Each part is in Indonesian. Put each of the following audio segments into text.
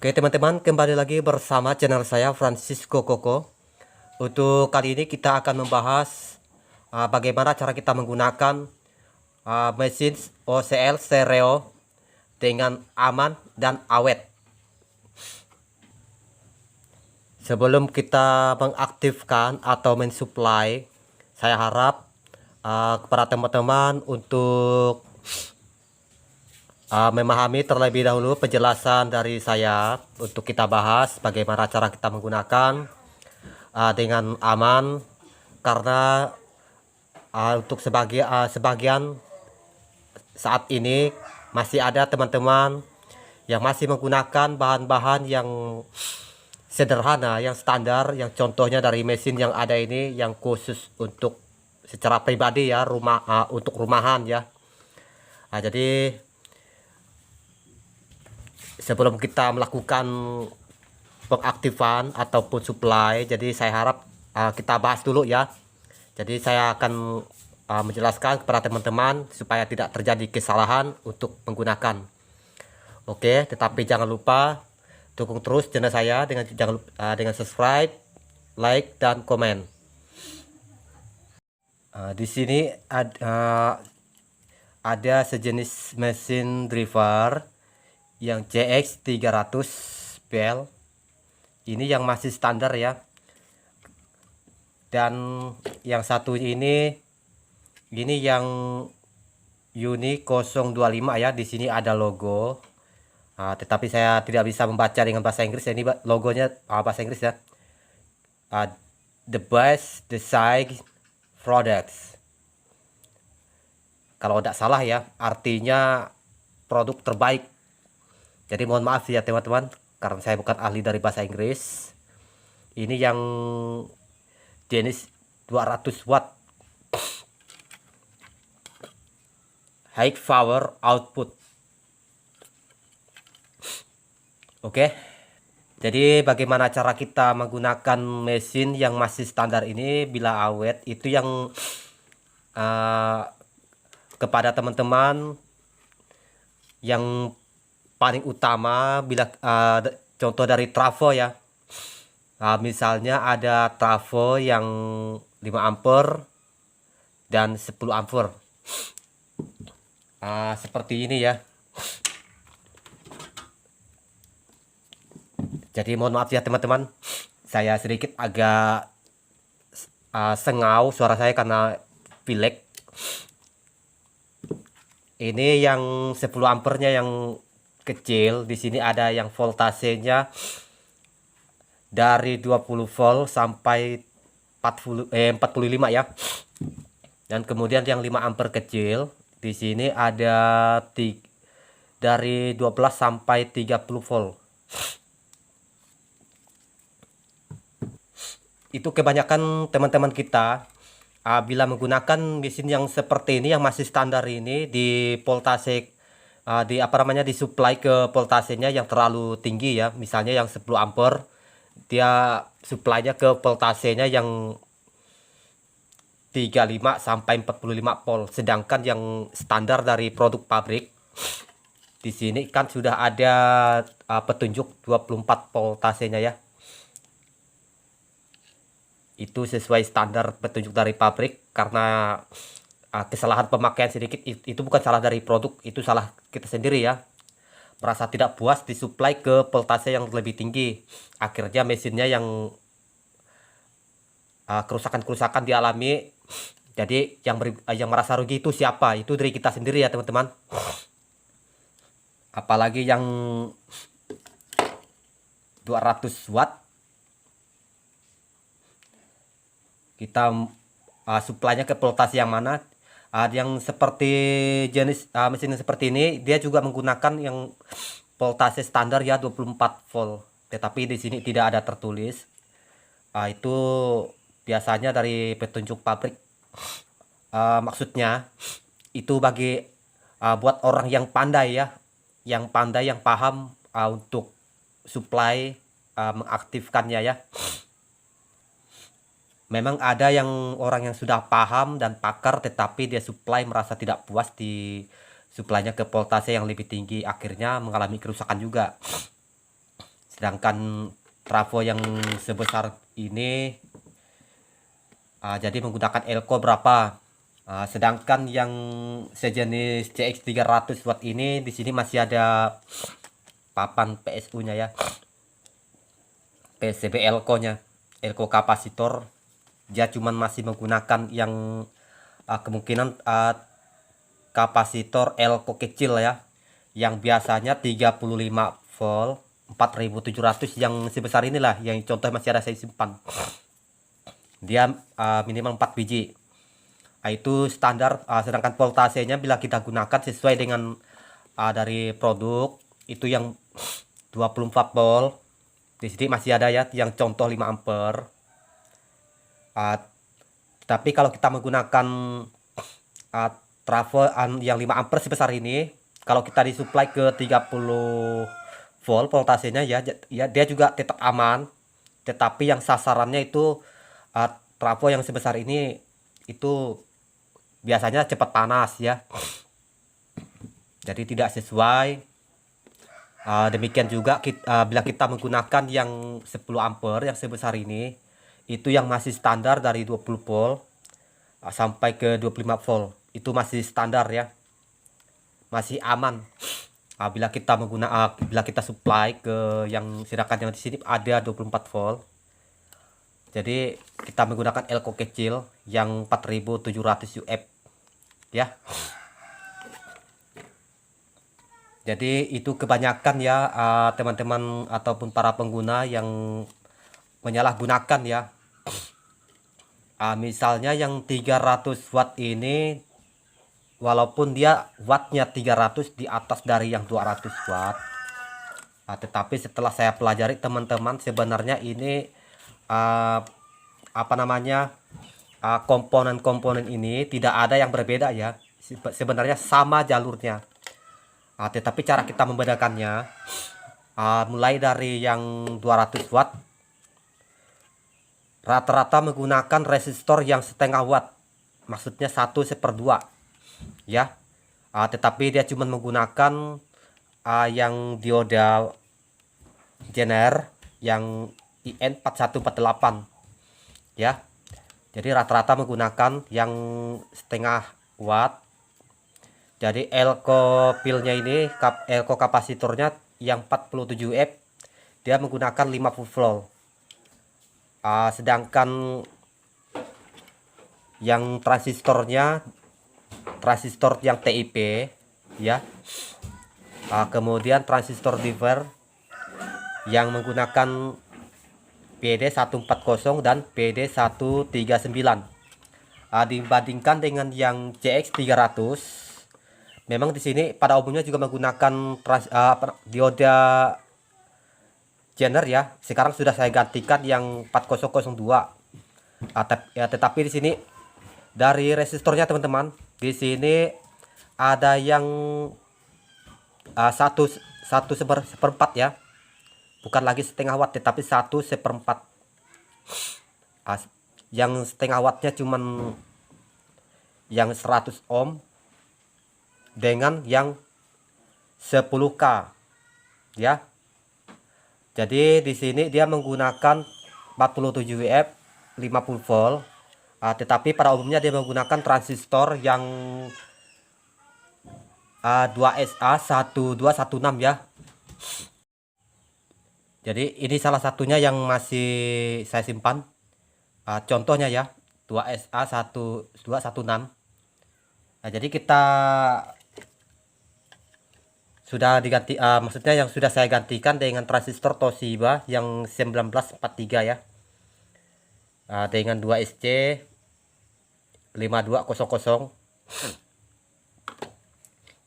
Oke teman-teman, kembali lagi bersama channel saya Francisco Koko. Untuk kali ini kita akan membahas bagaimana cara kita menggunakan mesin OCL stereo dengan aman dan awet. Sebelum kita mengaktifkan atau mensuplai, saya harap kepada teman-teman untuk memahami terlebih dahulu penjelasan dari saya untuk kita bahas bagaimana cara kita menggunakan dengan aman, karena untuk sebagian saat ini masih ada teman-teman yang masih menggunakan bahan-bahan yang sederhana, yang standar, yang contohnya dari mesin yang ada ini yang khusus untuk secara pribadi ya, untuk rumahan ya. Jadi sebelum kita melakukan pengaktifan ataupun supply, jadi saya harap kita bahas dulu ya. Jadi saya akan menjelaskan kepada teman-teman supaya tidak terjadi kesalahan untuk menggunakan. Oke, tetapi jangan lupa dukung terus channel saya dengan subscribe, like dan komen. Di sini ada sejenis mesin driver yang CX 300 bel. Ini yang masih standar ya. Dan yang satu ini yang Uni 025 ya. Di sini ada logo. Tetapi saya tidak bisa membaca dengan bahasa Inggris. Ini logonya bahasa Inggris ya. The best design products. Kalau tidak salah ya, artinya produk terbaik. Jadi mohon maaf ya teman-teman, karena saya bukan ahli dari bahasa Inggris. Ini yang jenis 200 watt high power output. Oke. Jadi bagaimana cara kita menggunakan mesin yang masih standar ini bila awet, itu yang kepada teman-teman yang paling utama bila contoh dari trafo ya. Misalnya ada trafo yang 5 ampere dan 10 ampere. Seperti ini ya. Jadi mohon maaf ya teman-teman, saya sedikit agak sengau suara saya karena pilek. Ini yang 10 ampernya yang kecil. Di sini ada yang voltasenya dari 20 volt sampai 45 ya. Dan kemudian yang 5 ampere kecil, di sini ada dari 12 sampai 30 volt. Itu kebanyakan teman-teman kita bila menggunakan mesin yang seperti ini yang masih standar ini di voltase disuplai ke voltasenya yang terlalu tinggi ya. Misalnya yang 10 ampere dia suplainya ke voltasenya yang 35 sampai 45 volt, sedangkan yang standar dari produk pabrik di sini kan sudah ada petunjuk 24 voltasenya ya. Itu sesuai standar petunjuk dari pabrik, karena kesalahan pemakaian sedikit itu bukan salah dari produk, itu salah kita sendiri ya. Merasa tidak puas disuplai ke voltase yang lebih tinggi, akhirnya mesinnya yang kerusakan-kerusakan dialami. Jadi yang merasa rugi itu siapa? Itu dari kita sendiri ya teman-teman. Apalagi yang 200 watt kita suplainya ke voltase yang mana. Yang seperti jenis mesin seperti ini dia juga menggunakan yang voltase standar ya 24 volt, tetapi di sini tidak ada tertulis. Itu biasanya dari petunjuk pabrik. Maksudnya itu bagi buat orang yang pandai ya, yang paham untuk supply, mengaktifkannya ya. Memang ada yang orang yang sudah paham dan pakar, tetapi dia supply merasa tidak puas di suplainya ke voltase yang lebih tinggi, akhirnya mengalami kerusakan juga. Sedangkan trafo yang sebesar ini jadi menggunakan elko berapa. Sedangkan yang sejenis CX 300 watt ini di sini masih ada papan PSU-nya ya. PCB elko-nya, elko kapasitor. Dia cuman masih menggunakan yang kemungkinan kapasitor elko kecil ya, yang biasanya 35 volt 4700 yang sebesar inilah yang contoh masih ada saya simpan. Dia minimal 4 biji. Itu standar. Sedangkan voltasenya bila kita gunakan sesuai dengan dari produk itu yang 24 volt. Di sini masih ada ya yang contoh 5 ampere. Tapi kalau kita menggunakan trafo yang 5 ampere sebesar ini, kalau kita disuplai ke 30 volt voltasenya ya dia juga tetap aman. Tetapi yang sasarannya itu trafo yang sebesar ini itu biasanya cepat panas ya, jadi tidak sesuai. Demikian juga bila kita menggunakan yang 10 ampere yang sebesar ini, itu yang masih standar dari 20 volt sampai ke 25 volt, itu masih standar ya, masih aman. Bila kita bila kita supply ke yang sedangkan yang di sini ada 24 volt. Jadi kita menggunakan elko kecil yang 4700 UF ya. Jadi itu kebanyakan ya teman-teman ataupun para pengguna yang menyalahgunakan ya. Misalnya yang 300 watt ini, walaupun dia wattnya 300 di atas dari yang 200 watt, tetapi setelah saya pelajari teman-teman, sebenarnya ini apa namanya, komponen-komponen ini tidak ada yang berbeda ya, sebenarnya sama jalurnya. Tetapi cara kita membedakannya, mulai dari yang 200 watt rata-rata menggunakan resistor yang setengah watt, maksudnya 1/2 ya. Tetapi dia cuma menggunakan yang dioda Zener yang IN4148 ya. Jadi rata-rata menggunakan yang setengah watt. Jadi elko pilnya ini, elko kapasitornya yang 47 F, dia menggunakan 50 volt. Sedangkan yang transistor yang TIP ya, kemudian transistor diver yang menggunakan PD140 dan PD139. Dibandingkan dengan yang CX 300, memang di sini pada umumnya juga menggunakan dioda Zener ya. Sekarang sudah saya gantikan yang 4002. Tetapi di sini dari resistornya teman-teman, di sini ada yang 1/4 ya, bukan lagi setengah watt tetapi 1/4. Yang setengah wattnya cuman yang 100 ohm dengan yang 10K ya. Jadi di sini dia menggunakan 47 F 50 volt, tetapi pada umumnya dia menggunakan transistor yang 2SA1216 ya. Jadi ini salah satunya yang masih saya simpan, contohnya ya, 2SA1216. Jadi kita sudah diganti, maksudnya yang sudah saya gantikan dengan transistor Toshiba yang 1943 ya, dengan 2SC 5200.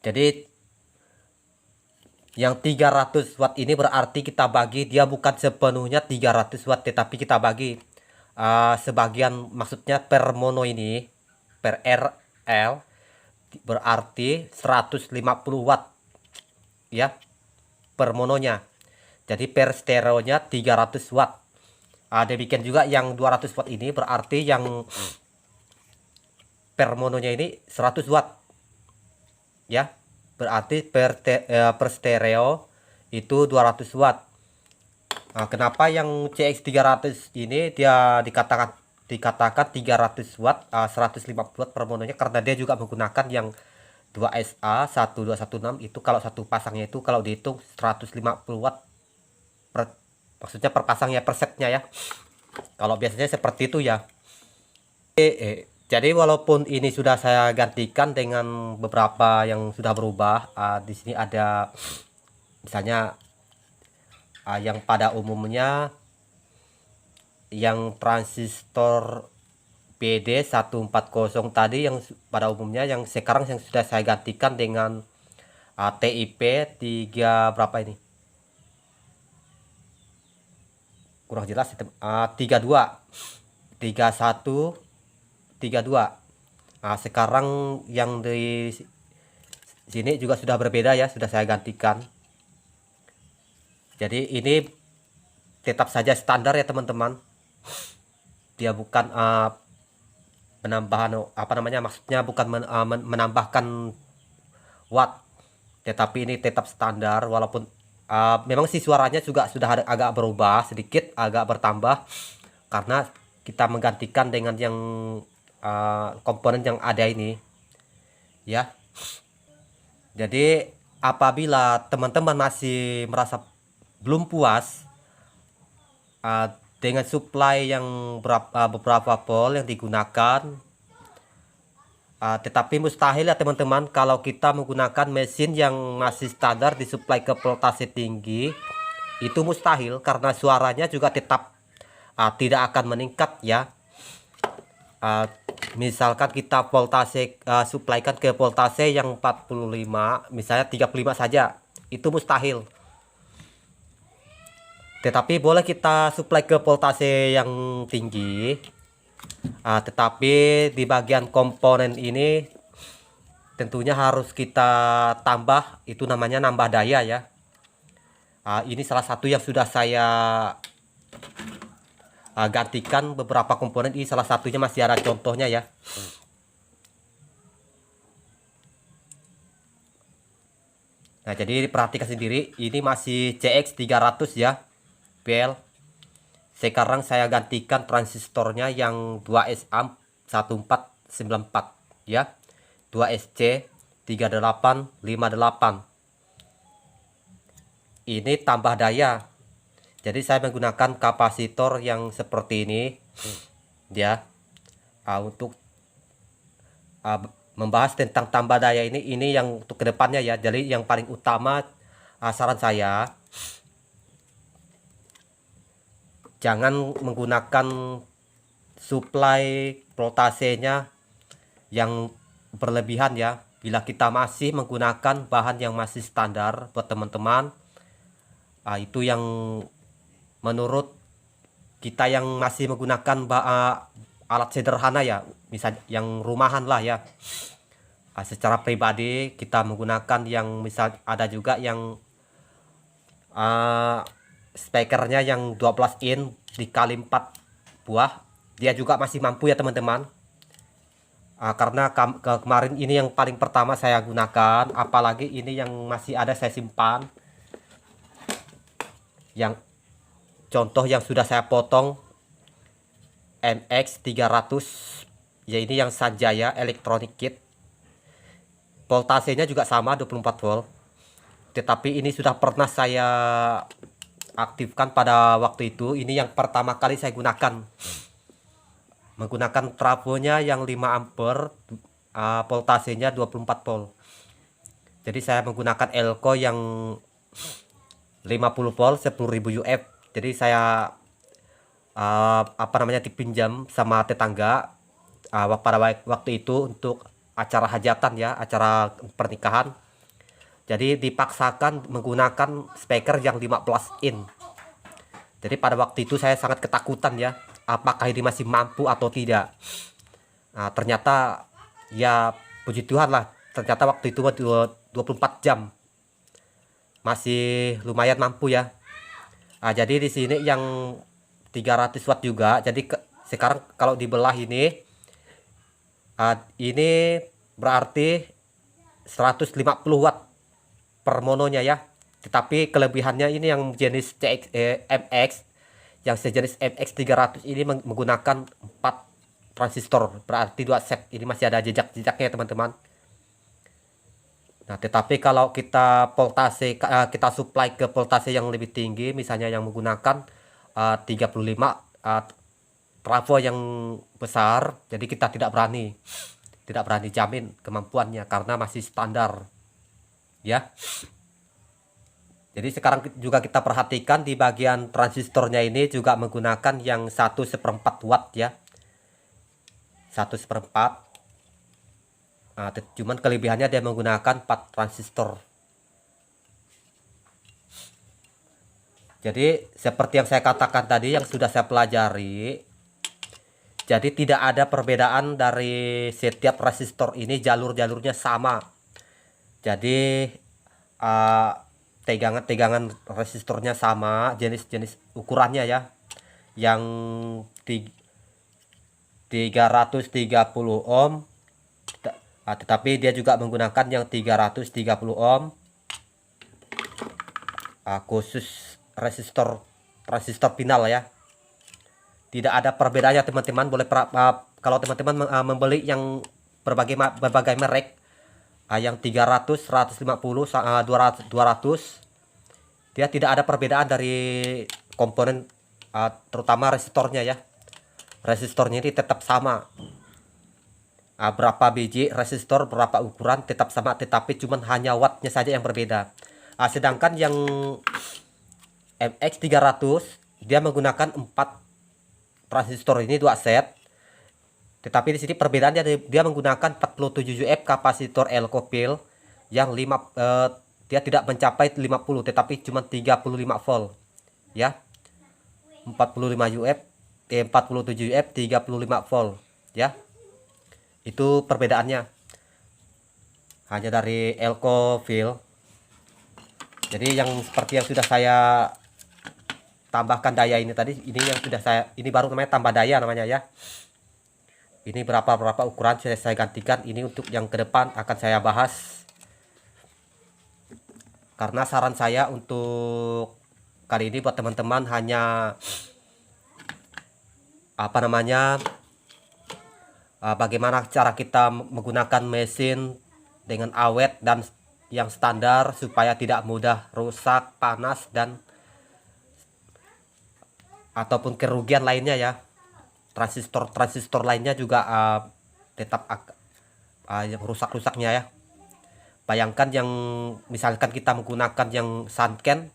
Jadi yang 300 watt ini berarti kita bagi, dia bukan sepenuhnya 300 watt tetapi kita bagi sebagian, maksudnya per mono ini per RL berarti 150 watt ya per mononya. Jadi per stereonya 300 watt. Demikian juga yang 200 watt ini berarti yang per mononya ini 100 watt ya, berarti per stereo itu 200 watt. Kenapa yang CX 300 ini dia dikatakan 300 watt, 150 watt per mononya, karena dia juga menggunakan yang 2SA 1216 itu. Kalau satu pasangnya itu kalau dihitung 150 watt per, maksudnya per pasangnya, per setnya ya. Kalau biasanya seperti itu ya. Jadi walaupun ini sudah saya gantikan dengan beberapa yang sudah berubah, di sini ada misalnya yang pada umumnya yang transistor PD 140 tadi, yang pada umumnya, yang sekarang yang sudah saya gantikan dengan TIP 3 berapa ini, kurang jelas, 32 31 32. Sekarang yang di sini juga sudah berbeda ya, sudah saya gantikan. Jadi ini tetap saja standar ya teman-teman, dia bukan penambahan apa namanya, maksudnya bukan menambahkan watt, tetapi ini tetap standar. Walaupun memang sih suaranya juga sudah agak berubah sedikit, agak bertambah, karena kita menggantikan dengan yang komponen yang ada ini ya. Jadi apabila teman-teman masih merasa belum puas dengan supply yang beberapa volt yang digunakan, tetapi mustahil ya teman-teman kalau kita menggunakan mesin yang masih standar disuplai ke voltase tinggi. Itu mustahil karena suaranya juga tetap tidak akan meningkat ya. Misalkan kita voltase suplaikan ke voltase yang 45, misalnya 35 saja, itu mustahil. Tetapi boleh kita suplai ke voltase yang tinggi, tetapi di bagian komponen ini tentunya harus kita tambah, itu namanya nambah daya ya. Ini salah satu yang sudah saya gantikan beberapa komponen. Ini salah satunya, masih ada contohnya ya. Nah, jadi perhatikan sendiri, ini masih CX 300 ya, PL. Sekarang saya gantikan transistornya yang 2SA 1494 ya, 2SC 3858. Ini tambah daya. Jadi saya menggunakan kapasitor yang seperti ini ya. Untuk membahas tentang tambah daya ini yang untuk kedepannya ya. Jadi yang paling utama, saran saya, jangan menggunakan supply voltasenya yang berlebihan ya. Bila kita masih menggunakan bahan yang masih standar buat teman-teman, itu yang menurut kita yang masih menggunakan alat sederhana ya, misal yang rumahan lah ya. Secara pribadi kita menggunakan yang misal ada juga yang speakernya yang 12 in dikali 4 buah, dia juga masih mampu ya teman-teman. Karena kemarin ini yang paling pertama saya gunakan, apalagi ini yang masih ada saya simpan, yang contoh yang sudah saya potong MX 300 ya, ini yang Sanjaya Electronic Kit. Voltasenya juga sama 24 volt, tetapi ini sudah pernah saya aktifkan pada waktu itu. Ini yang pertama kali saya gunakan, menggunakan trafonya yang 5 ampere, voltasenya 24 volt. Jadi saya menggunakan elko yang 50 volt 10.000 UF. Jadi saya apa namanya, dipinjam sama tetangga pada waktu itu untuk acara hajatan ya, acara pernikahan. Jadi dipaksakan menggunakan speaker yang 15 in. Jadi pada waktu itu saya sangat ketakutan ya, apakah ini masih mampu atau tidak. Ternyata ya puji Tuhan lah, ternyata waktu itu 24 jam masih lumayan mampu ya. Jadi di sini yang 300 watt juga. Jadi sekarang kalau dibelah ini berarti 150 watt per mononya ya. Tetapi kelebihannya ini yang jenis MX, yang sejenis MX 300 ini menggunakan 4 transistor, berarti 2 set. Ini masih ada jejak-jejaknya teman-teman. Nah, tetapi kalau kita voltase, kita supply ke voltase yang lebih tinggi, misalnya yang menggunakan 35 trafo yang besar, jadi kita tidak berani jamin kemampuannya karena masih standar ya. Jadi sekarang juga kita perhatikan di bagian transistornya ini juga menggunakan yang 1/4 watt ya, 1/4. Nah, cuman kelebihannya dia menggunakan 4 transistor. Jadi seperti yang saya katakan tadi, yang sudah saya pelajari, jadi tidak ada perbedaan dari setiap resistor ini, jalur-jalurnya sama. Jadi tegangan resistornya sama, jenis-jenis ukurannya ya. Yang 330 ohm, tetapi dia juga menggunakan yang 330 ohm, khusus resistor final ya. Tidak ada perbedaannya teman-teman. Boleh kalau teman-teman membeli yang berbagai merek, yang 300, 150, 200, dia tidak ada perbedaan dari komponen, terutama resistornya ya. Resistornya ini tetap sama. Berapa biji resistor, berapa ukuran tetap sama, tetapi cuman hanya wattnya saja yang berbeda. Sedangkan yang MX 300 dia menggunakan 4 transistor ini, 2 set. Tetapi di sini perbedaannya, dia menggunakan 47 UF kapasitor Elcopil yang dia tidak mencapai 50, tetapi cuma 35 volt ya. 47 UF 35 volt ya. Itu perbedaannya hanya dari Elcopil. Jadi yang seperti yang sudah saya tambahkan daya ini tadi, ini yang sudah ini baru namanya tambah daya namanya ya. Ini berapa ukuran saya gantikan. Ini untuk yang ke depan akan saya bahas, karena saran saya untuk kali ini buat teman-teman hanya bagaimana cara kita menggunakan mesin dengan awet dan yang standar supaya tidak mudah rusak, panas, dan ataupun kerugian lainnya ya. Transistor lainnya juga tetap yang rusak-rusaknya ya. Bayangkan yang misalkan kita menggunakan yang Sanken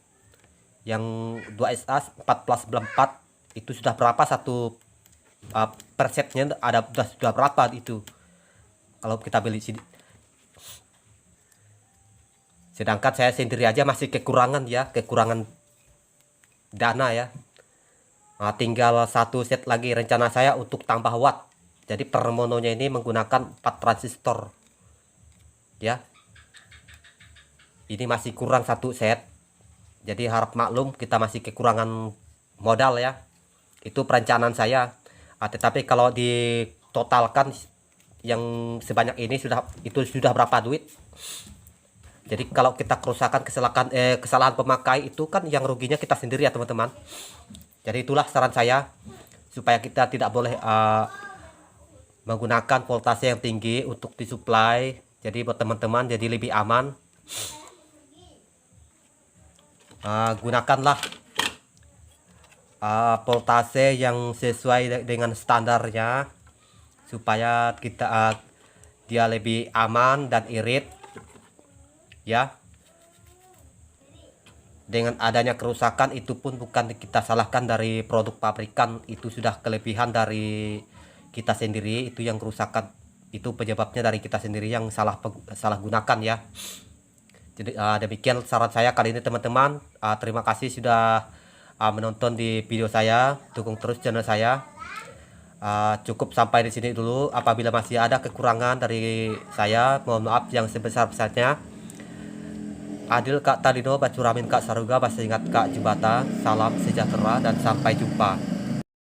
yang 2SA 1494, itu sudah berapa satu per setnya, sudah berapa itu kalau kita beli sini. Sedangkan saya sendiri aja masih kekurangan dana ya. Tinggal 1 set lagi rencana saya untuk tambah watt. Jadi per mononya ini menggunakan 4 transistor ya. Ini masih kurang 1 set. Jadi harap maklum, kita masih kekurangan modal ya. Itu perencanaan saya. Tetapi kalau ditotalkan yang sebanyak ini itu sudah berapa duit. Jadi kalau kita kerusakan, kesalahan pemakai, itu kan yang ruginya kita sendiri ya teman-teman. Jadi itulah saran saya, supaya kita tidak boleh menggunakan voltase yang tinggi untuk disuplai. Jadi buat teman-teman jadi lebih aman, gunakanlah voltase yang sesuai dengan standarnya, supaya kita dia lebih aman dan irit ya. Dengan adanya kerusakan itu pun bukan kita salahkan dari produk pabrikan, itu sudah kelebihan dari kita sendiri. Itu yang kerusakan itu penyebabnya dari kita sendiri yang salah gunakan ya. Jadi demikian saran saya kali ini teman-teman. Terima kasih sudah menonton di video saya, dukung terus channel saya. Cukup sampai di sini dulu. Apabila masih ada kekurangan dari saya, mohon maaf yang sebesar-besarnya. Adil Kak Talino, Bacuramin Kak Saruga, Basa Ingat Kak Jubata. Salam sejahtera dan sampai jumpa.